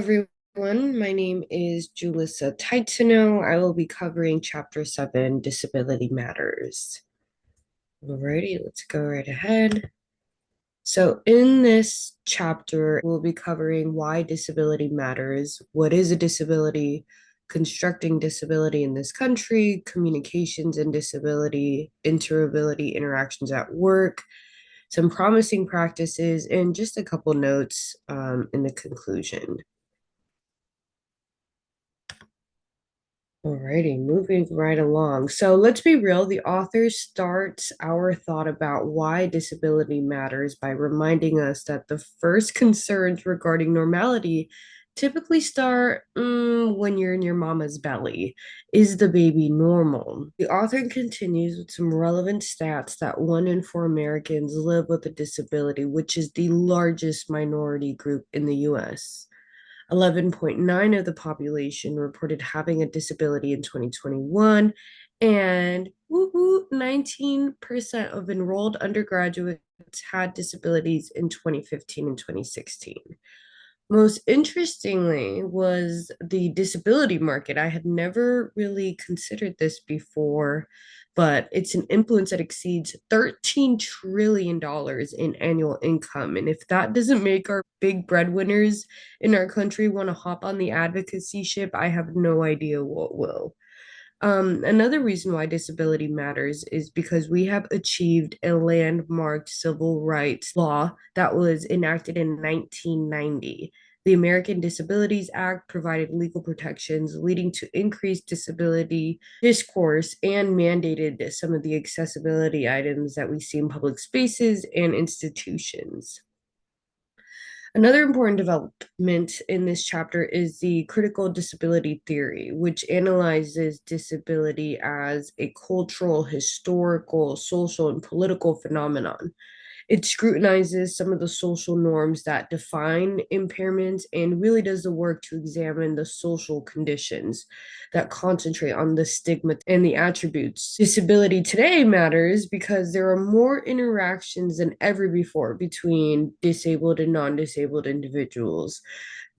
everyone. My name is Julissa Taitano. I will be covering Chapter 7, Disability Matters. Alrighty, let's go right ahead. So, in this chapter, we'll be covering why disability matters, what is a disability, constructing disability in this country, communications and disability, interability interactions at work, some promising practices, and just a couple notes in the conclusion. Alrighty, moving right along. So let's be real. The author starts our thought about why disability matters by reminding us that the first concerns regarding normality typically start when you're in your mama's belly. Is the baby normal? The author continues with some relevant stats that 1 in 4 Americans live with a disability, which is the largest minority group in the US. 11.9 of the population reported having a disability in 2021, and 19% of enrolled undergraduates had disabilities in 2015 and 2016. Most interestingly was the disability market. I had never really considered this before, but it's an influence that exceeds $13 trillion in annual income. And if that doesn't make our big breadwinners in our country want to hop on the advocacy ship, I have no idea what will. Another reason why disability matters is because we have achieved a landmark civil rights law that was enacted in 1990. The American Disabilities Act provided legal protections leading to increased disability discourse and mandated some of the accessibility items that we see in public spaces and institutions. Another important development in this chapter is the critical disability theory, which analyzes disability as a cultural, historical, social, and political phenomenon. It scrutinizes some of the social norms that define impairments and really does the work to examine the social conditions that concentrate on the stigma and the attributes. Disability today matters because there are more interactions than ever before between disabled and non disabled individuals.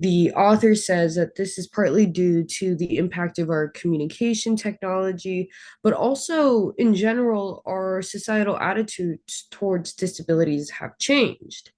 The author says that this is partly due to the impact of our communication technology, but also in general, our societal attitudes towards disabilities have changed.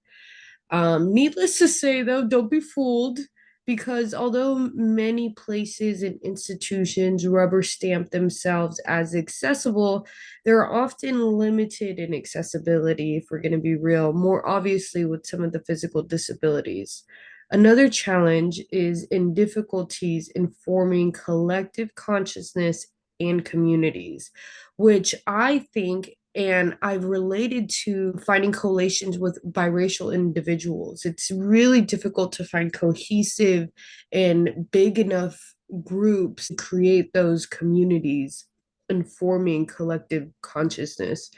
Needless to say, though, don't be fooled because although many places and institutions rubber stamp themselves as accessible, they're often limited in accessibility, if we're going to be real, more obviously with some of the physical disabilities. Another challenge is in difficulties in forming collective consciousness and communities, which I think and I've related to finding collations with biracial individuals. It's really difficult to find cohesive and big enough groups to create those communities and forming collective consciousness,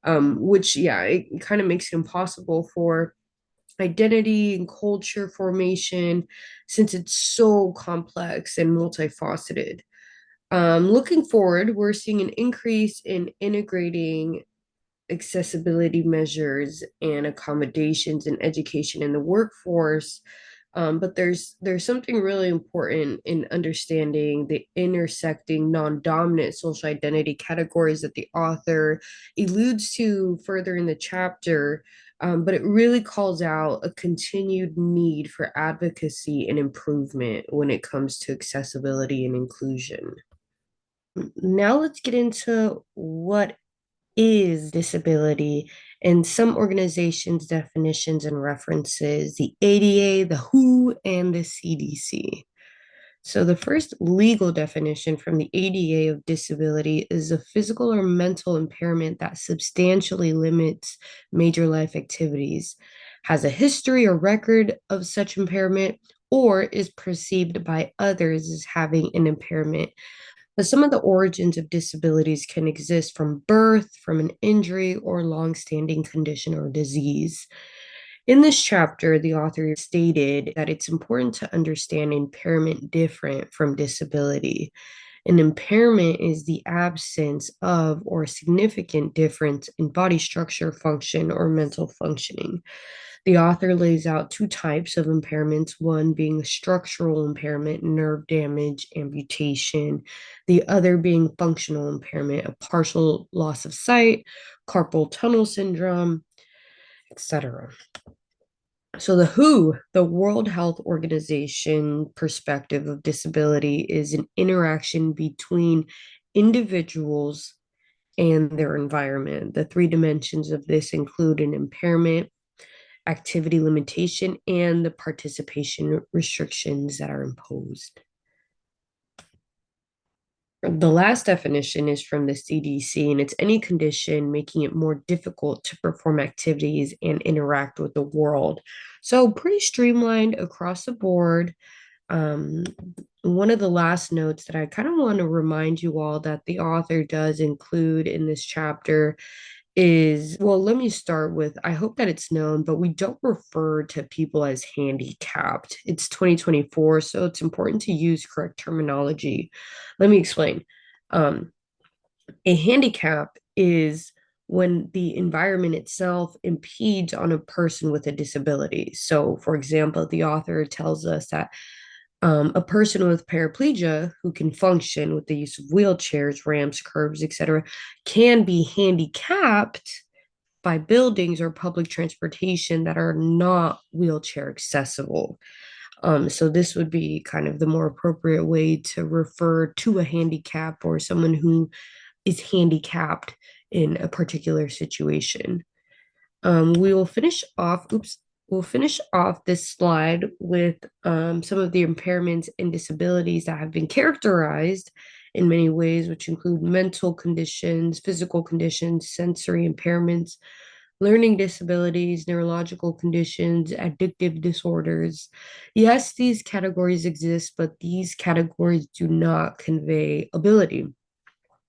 which, yeah, it kind of makes it impossible for identity and culture formation since it's so complex and multifaceted. Looking forward, we're seeing an increase in integrating accessibility measures and accommodations and education in the workforce. But there's something really important in understanding the intersecting non-dominant social identity categories that the author alludes to further in the chapter. But it really calls out a continued need for advocacy and improvement when it comes to accessibility and inclusion. Now let's get into what is disability and some organizations' definitions and references, the ADA, the WHO, and the CDC. So, the first legal definition from the ADA of disability is a physical or mental impairment that substantially limits major life activities, has a history or record of such impairment, or is perceived by others as having an impairment. But some of the origins of disabilities can exist from birth, from an injury, or long-standing condition or disease. In this chapter, the author stated that it's important to understand impairment different from disability. An impairment is the absence of or significant difference in body structure, function, or mental functioning. The author lays out two types of impairments, one being structural impairment, nerve damage, amputation, the other being functional impairment, a partial loss of sight, carpal tunnel syndrome, etc. So the World Health Organization perspective of disability is an interaction between individuals and their environment. The three dimensions of this include an impairment, activity limitation, and the participation restrictions that are imposed. The last definition is from the CDC, and it's any condition making it more difficult to perform activities and interact with the world. So, pretty streamlined across the board. Um, One of the last notes that I kind of want to remind you all that the author does include in this chapter is, well, let me start with, I hope that it's known, but we don't refer to people as handicapped. It's 2024, so it's important to use correct terminology. Let me explain. Um, a handicap is when the environment itself impedes on a person with a disability. So, for example, the author tells us that a person with paraplegia who can function with the use of wheelchairs, ramps, curbs, etc., can be handicapped by buildings or public transportation that are not wheelchair accessible. So this would be kind of the more appropriate way to refer to a handicap or someone who is handicapped in a particular situation. We will finish off, we'll finish off this slide with some of the impairments and disabilities that have been characterized in many ways, which include mental conditions, physical conditions, sensory impairments, learning disabilities, neurological conditions, addictive disorders. Yes, these categories exist, but these categories do not convey ability.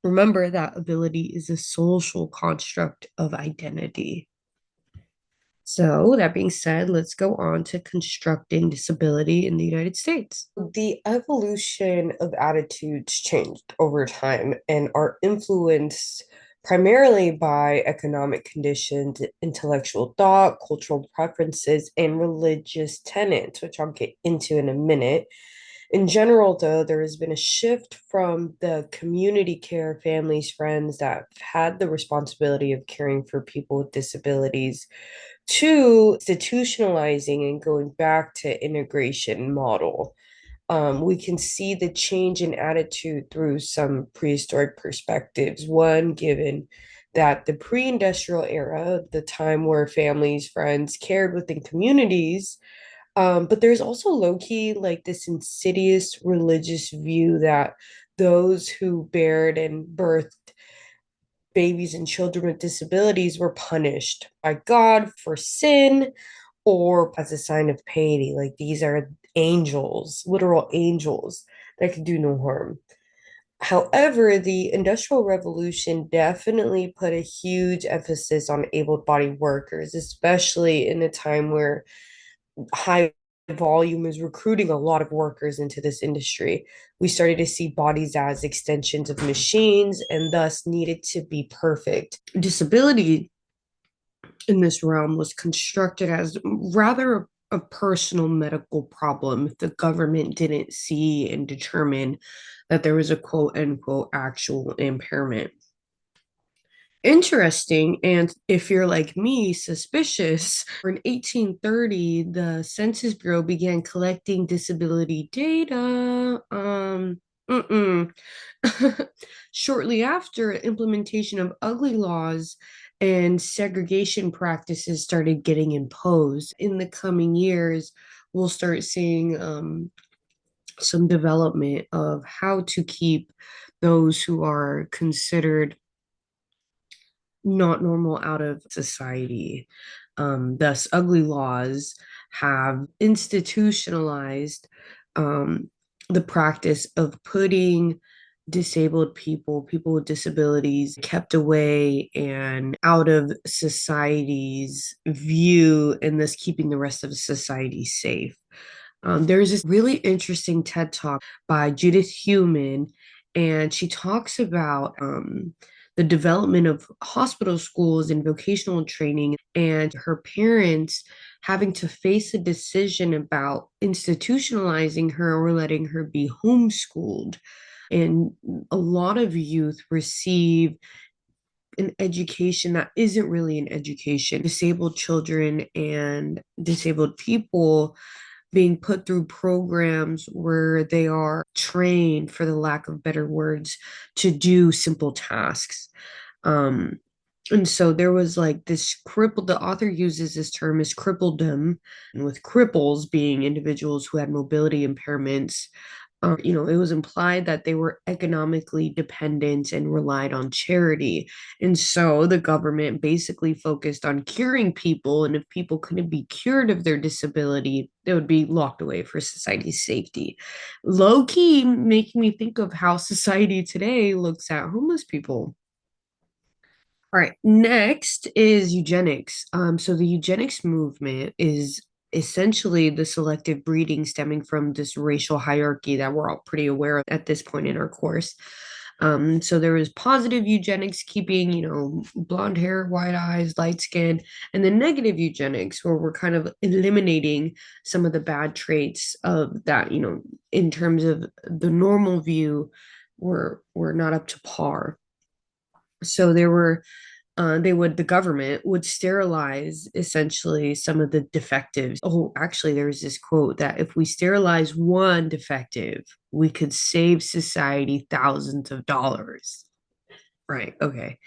Remember that ability is a social construct of identity. So, that being said, let's go on to constructing disability in the United States. The evolution of attitudes changed over time and are influenced primarily by economic conditions, intellectual thought, cultural preferences, and religious tenets, which I'll get into in a minute. In general, though, there has been a shift from the community care, families, friends that had the responsibility of caring for people with disabilities to institutionalizing and going back to integration model. We can see the change in attitude through some prehistoric perspectives. One, given that the pre industrial era, the time where families, friends cared within communities, but there's also low key like this insidious religious view that those who bared and birthed babies and children with disabilities were punished by God for sin or as a sign of piety. Like these are angels, literal angels that could do no harm. However, the Industrial Revolution definitely put a huge emphasis on able-bodied workers, especially in a time where high volume is recruiting a lot of workers into this industry. We started to see bodies as extensions of machines and thus needed to be perfect. Disability in this realm was constructed as rather a personal medical problem if the government didn't see and determine that there was a quote unquote actual impairment. Interesting. And if you're like me, suspicious, in 1830, the Census Bureau began collecting disability data. Mm-mm. Shortly after, implementation of ugly laws and segregation practices started getting imposed. In the coming years, we'll start seeing some development of how to keep those who are considered not normal out of society. Thus, ugly laws have institutionalized the practice of putting disabled people, people with disabilities, kept away and out of society's view, and thus keeping the rest of society safe. There's this really interesting TED talk by Judith Heumann, and she talks about the development of hospital schools and vocational training. And her parents having to face a decision about institutionalizing her or letting her be homeschooled. And a lot of youth receive an education that isn't really an education. Disabled children and disabled people being put through programs where they are trained, for the lack of better words, to do simple tasks. Um, and so there was like this crippled, the author uses this term as crippledom, and with cripples being individuals who had mobility impairments. It was implied that they were economically dependent and relied on charity. And so the government basically focused on curing people. And if people couldn't be cured of their disability, they would be locked away for society's safety. Low key making me think of how society today looks at homeless people. All right, next is eugenics. So the eugenics movement is essentially the selective breeding stemming from this racial hierarchy that we're all pretty aware of at this point in our course. So there was positive eugenics, keeping, blonde hair, white eyes, light skin, and then negative eugenics, where we're kind of eliminating some of the bad traits of that, in terms of the normal view, we're not up to par. So the government would sterilize essentially some of the defectives. Oh, actually, there was this quote that if we sterilize one defective, we could save society thousands of dollars. Right. Okay.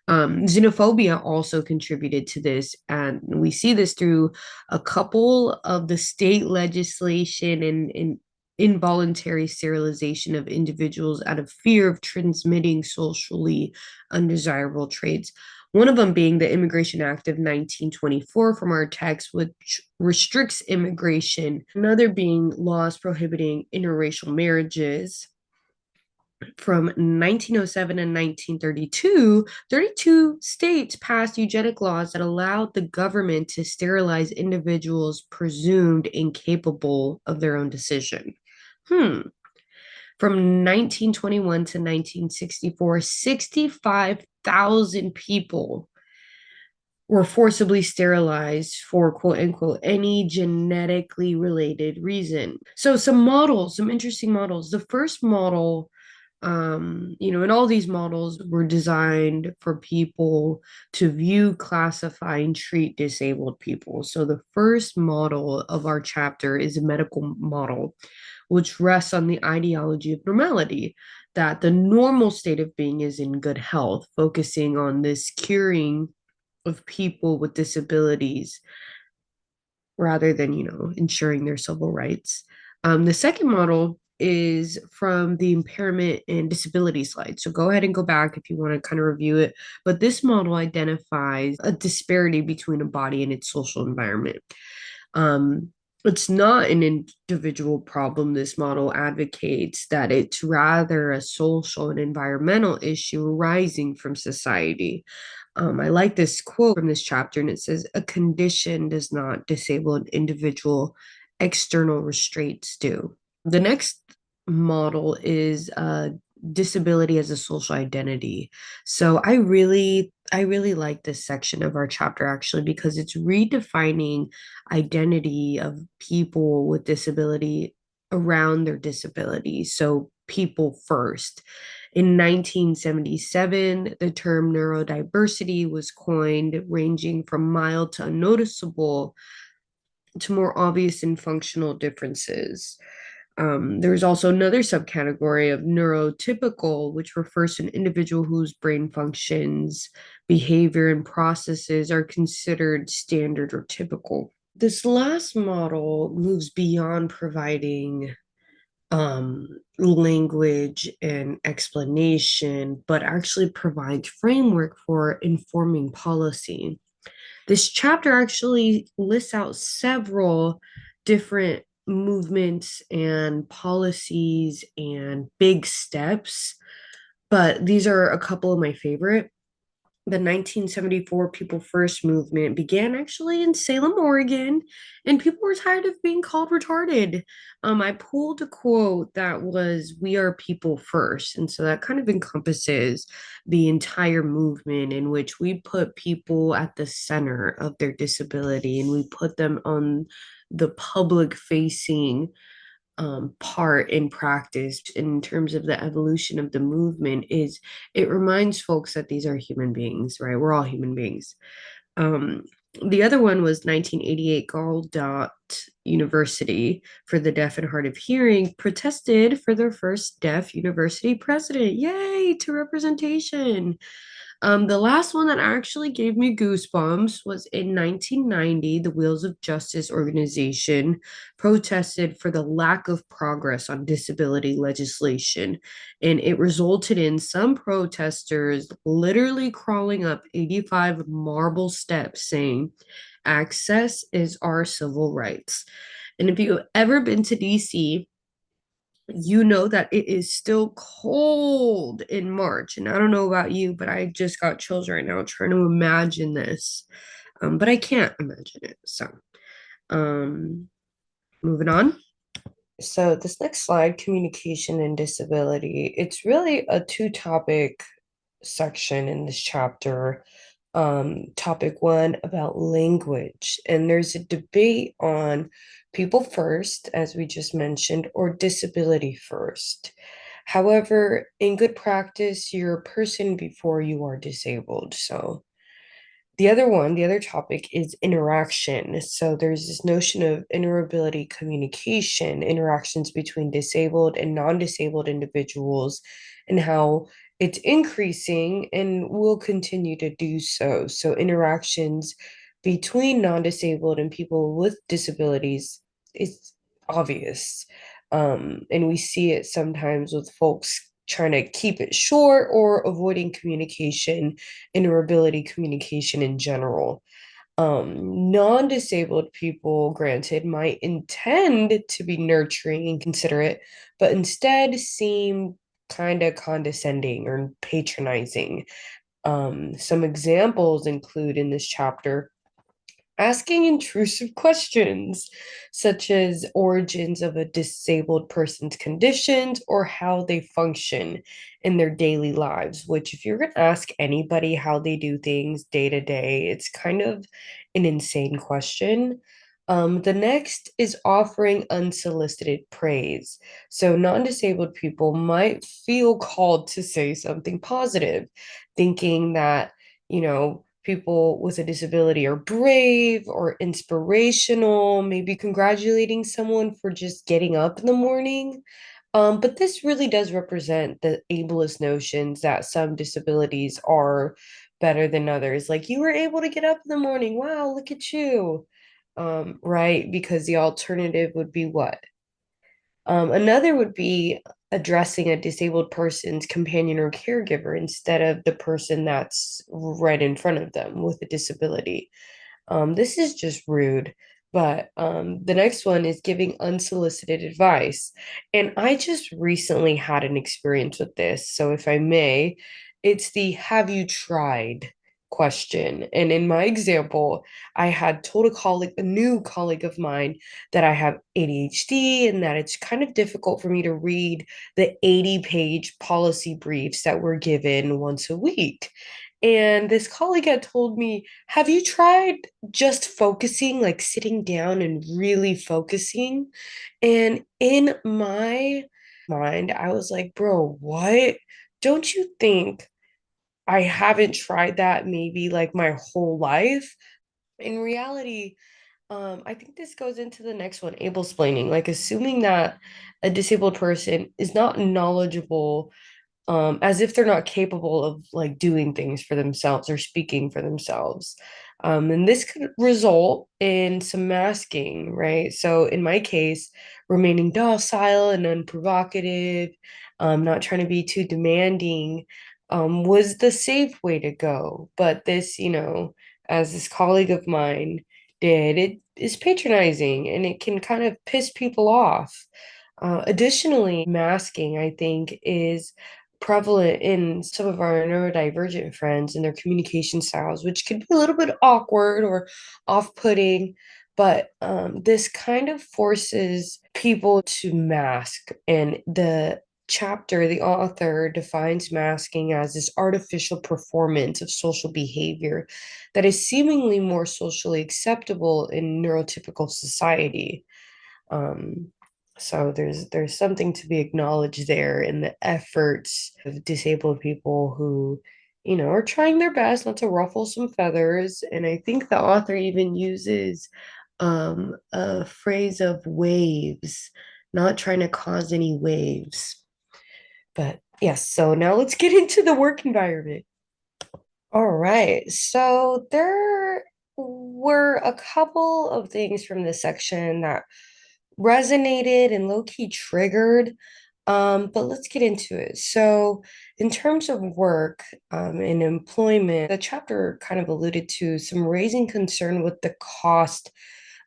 Xenophobia also contributed to this, and we see this through a couple of the state legislation and involuntary sterilization of individuals out of fear of transmitting socially undesirable traits. One of them being the Immigration Act of 1924 from our text, which restricts immigration. Another being laws prohibiting interracial marriages from 1907 and 1932, 32 states passed eugenic laws that allowed the government to sterilize individuals presumed incapable of their own decision. From 1921 to 1964, 65,000 people were forcibly sterilized for quote unquote any genetically related reason. So some interesting models. The first model, and all these models were designed for people to view, classify, and treat disabled people. So the first model of our chapter is a medical model, which rests on the ideology of normality, that the normal state of being is in good health, focusing on this curing of people with disabilities rather than, ensuring their civil rights. The second model is from the impairment and disability slide. So go ahead and go back if you want to kind of review it. But this model identifies a disparity between a body and its social environment. Um, it's not an individual problem. This model advocates that it's rather a social and environmental issue arising from society. I like this quote from this chapter, and it says, "A condition does not disable an individual, external restraints do." The next model is disability as a social identity. So I really like this section of our chapter actually, because it's redefining identity of people with disability around their disability. So people first. In 1977, the term neurodiversity was coined, ranging from mild to unnoticeable to more obvious and functional differences. There's also another subcategory of neurotypical, which refers to an individual whose brain functions, behavior, and processes are considered standard or typical. This last model moves beyond providing language and explanation, but actually provides framework for informing policy. This chapter actually lists out several different movements and policies and big steps, but these are a couple of my favorite. The 1974 People First movement began actually in Salem, Oregon, and people were tired of being called retarded. I pulled a quote that was, "We are people first." And so that kind of encompasses the entire movement in which we put people at the center of their disability and we put them on the public facing part in practice in terms of the evolution of the movement is it reminds folks that these are human beings, right? We're all human beings. Um, the other one was 1988. Gallaudet University for the Deaf and Hard of Hearing protested for their first deaf university president. Yay to representation. The last one that actually gave me goosebumps was in 1990. The Wheels of Justice organization protested for the lack of progress on disability legislation, and it resulted in some protesters literally crawling up 85 marble steps saying, "Access is our civil rights." And if you've ever been to DC, you know that it is still cold in March. And I don't know about you, but I just got chills right now trying to imagine this. But I can't imagine it. So, um, moving on. So, this next slide, communication and disability, it's really a two-topic section in this chapter. Topic one about language, and there's a debate on people first, as we just mentioned, or disability first. However, in good practice, you're a person before you are disabled. So the other topic is interaction. So there's this notion of interability communication, interactions between disabled and non-disabled individuals, and how it's increasing and will continue to do so. So interactions between non-disabled and people with disabilities is obvious. And we see it sometimes with folks trying to keep it short or avoiding communication, interoperability communication in general. Non-disabled people, granted, might intend to be nurturing and considerate, but instead seem kind of condescending or patronizing. Some examples include in this chapter asking intrusive questions, such as origins of a disabled person's conditions or how they function in their daily lives, which, if you're going to ask anybody how they do things day to day, it's kind of an insane question. The next is offering unsolicited praise. So, non disabled people might feel called to say something positive, thinking that, people with a disability are brave or inspirational, maybe congratulating someone for just getting up in the morning. But this really does represent the ableist notions that some disabilities are better than others. Like, you were able to get up in the morning. Wow, look at you. Right? Because the alternative would be what? Another would be addressing a disabled person's companion or caregiver instead of the person that's right in front of them with a disability. This is just rude. But the next one is giving unsolicited advice. And I just recently had an experience with this. So, if I may, it's the "have you tried" question. And in my example, I had told a new colleague of mine, that I have ADHD and that it's kind of difficult for me to read the 80-page policy briefs that were given once a week. And this colleague had told me, "Have you tried just focusing, like sitting down and really focusing?" And in my mind, I was like, "Bro, what? Don't you think I haven't tried that maybe like my whole life?" In reality, I think this goes into the next one, able splaining, like assuming that a disabled person is not knowledgeable, as if they're not capable of like doing things for themselves or speaking for themselves. And this could result in some masking, right? So in my case, remaining docile and unprovocative, not trying to be too demanding, was the safe way to go. But this, as this colleague of mine did, it is patronizing and it can kind of piss people off. Additionally, masking, I think, is prevalent in some of our neurodivergent friends and their communication styles, which can be a little bit awkward or off-putting. But this kind of forces people to mask. And the author defines masking as this artificial performance of social behavior that is seemingly more socially acceptable in neurotypical society. Um, so there's something to be acknowledged there in the efforts of disabled people who, are trying their best not to ruffle some feathers. And I think the author even uses a phrase of waves, not trying to cause any waves. But yes, so now let's get into the work environment. All right. So there were a couple of things from this section that resonated and low-key triggered. But let's get into it. So, in terms of work and employment, the chapter kind of alluded to some raising concern with the cost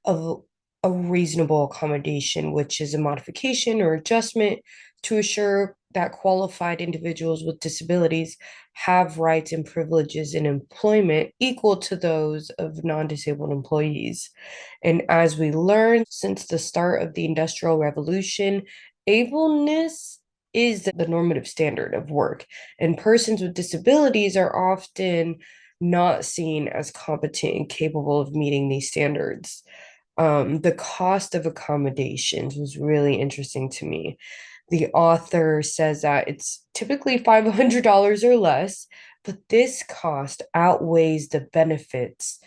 of a reasonable accommodation, which is a modification or adjustment to assure that qualified individuals with disabilities have rights and privileges in employment equal to those of non-disabled employees. And as we learned since the start of the Industrial Revolution, ableness is the normative standard of work, and persons with disabilities are often not seen as competent and capable of meeting these standards. The cost of accommodations was really interesting to me. The author says that it's typically $500 or less, but this cost outweighs the benefits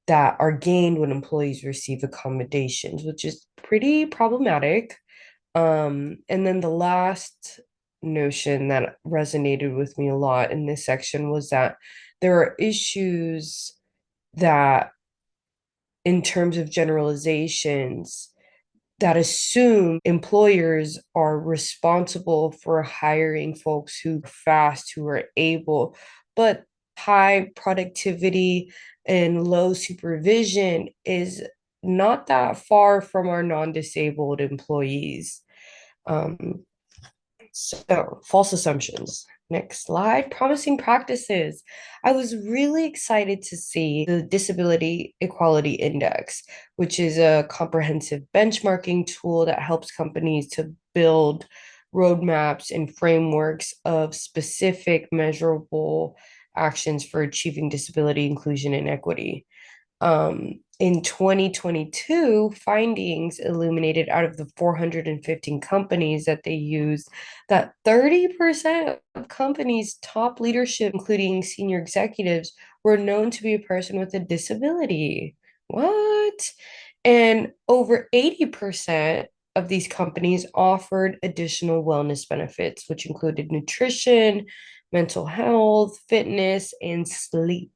that are gained when employees receive accommodations, which is pretty problematic. And then the last notion that resonated with me a lot in this section was that there are issues that, in terms of generalizations, that assume employers are responsible for hiring folks who are fast, who are able, but high productivity and low supervision is not that far from our non-disabled employees. Um, so, false assumptions. Next slide. Promising practices. I was really excited to see the Disability Equality Index, which is a comprehensive benchmarking tool that helps companies to build roadmaps and frameworks of specific measurable actions for achieving disability inclusion and equity. In 2022, findings illuminated out of the 415 companies that they used that 30% of companies' top leadership, including senior executives, were known to be a person with a disability. What? And over 80% of these companies offered additional wellness benefits, which included nutrition, mental health, fitness, and sleep.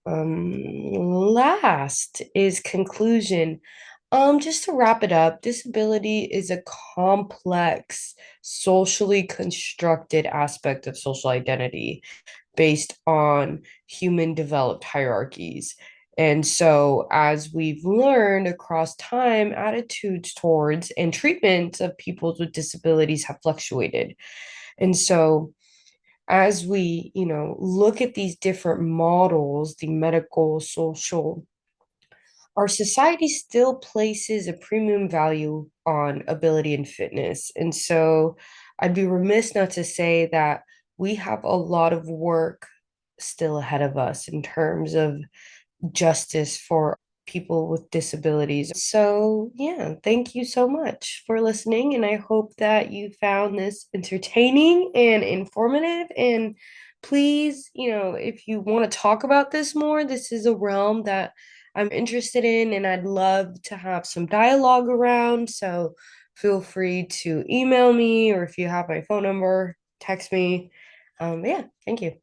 Last is conclusion. Just to wrap it up, disability is a complex, socially constructed aspect of social identity based on human developed hierarchies. And so, as we've learned across time, attitudes towards and treatments of people with disabilities have fluctuated. And so, as we, look at these different models, the medical, social, our society still places a premium value on ability and fitness. And so I'd be remiss not to say that we have a lot of work still ahead of us in terms of justice for people with disabilities. So, yeah, thank you so much for listening. And I hope that you found this entertaining and informative. And please, if you want to talk about this more, this is a realm that I'm interested in and I'd love to have some dialogue around. So, feel free to email me, or if you have my phone number, text me. Yeah, thank you.